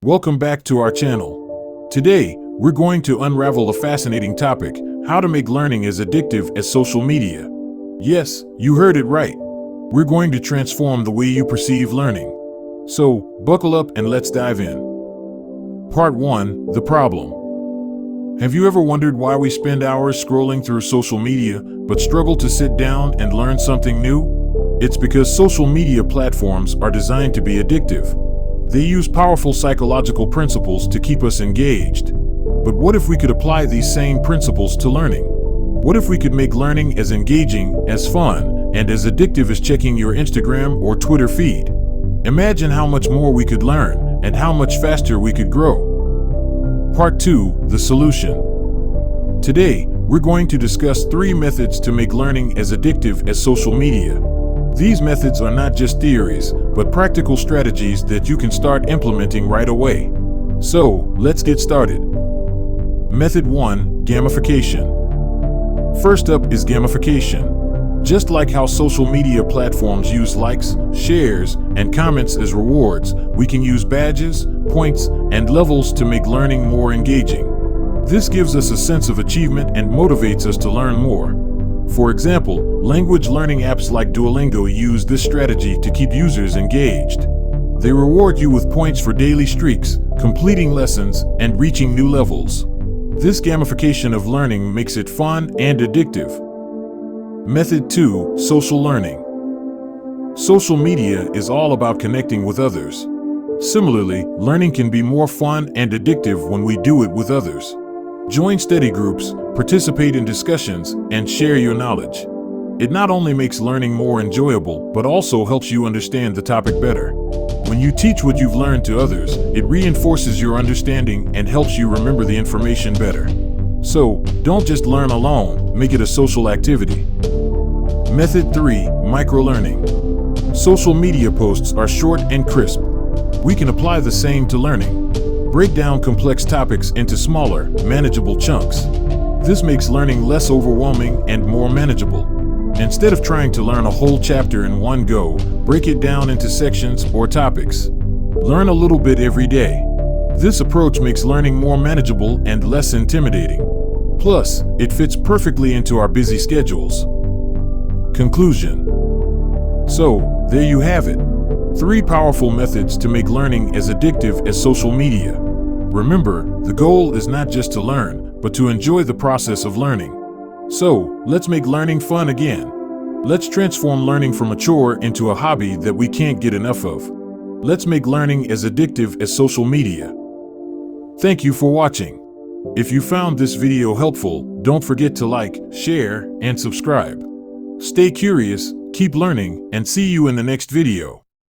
Welcome back to our channel. Today, we're going to unravel a fascinating topic: how to make learning as addictive as social media. Yes, you heard it right. We're going to transform the way you perceive learning. So, buckle up and let's dive in. Part 1: The problem. Have you ever wondered why we spend hours scrolling through social media but struggle to sit down and learn something new? It's because social media platforms are designed to be addictive. They use powerful psychological principles to keep us engaged. But what if we could apply these same principles to learning? What if we could make learning as engaging, as fun, and as addictive as checking your Instagram or Twitter feed? Imagine how much more we could learn and how much faster we could grow. Part 2: The solution. Today, we're going to discuss 3 methods to make learning as addictive as social media. These methods are not just theories, but practical strategies that you can start implementing right away. So, let's get started. Method 1: Gamification. First up is gamification. Just like how social media platforms use likes, shares, and comments as rewards, we can use badges, points, and levels to make learning more engaging. This gives us a sense of achievement and motivates us to learn more. For example, language learning apps like Duolingo use this strategy to keep users engaged. They reward you with points for daily streaks, completing lessons, and reaching new levels. This gamification of learning makes it fun and addictive. Method 2: Social learning. Social media is all about connecting with others. Similarly, learning can be more fun and addictive when we do it with others. Join study groups, participate in discussions, and share your knowledge. It not only makes learning more enjoyable, but also helps you understand the topic better. When you teach what you've learned to others, it reinforces your understanding and helps you remember the information better. So, don't just learn alone, make it a social activity. Method 3: Micro-learning. Social media posts are short and crisp. We can apply the same to learning. Break down complex topics into smaller, manageable chunks. This makes learning less overwhelming and more manageable. Instead of trying to learn a whole chapter in one go, break it down into sections or topics. Learn a little bit every day. This approach makes learning more manageable and less intimidating. Plus, it fits perfectly into our busy schedules. Conclusion. So, there you have it. 3 powerful methods to make learning as addictive as social media. Remember, the goal is not just to learn, but to enjoy the process of learning. So, let's make learning fun again. Let's transform learning from a chore into a hobby that we can't get enough of. Let's make learning as addictive as social media. Thank you for watching. If you found this video helpful, don't forget to like, share, and subscribe. Stay curious, keep learning, and see you in the next video.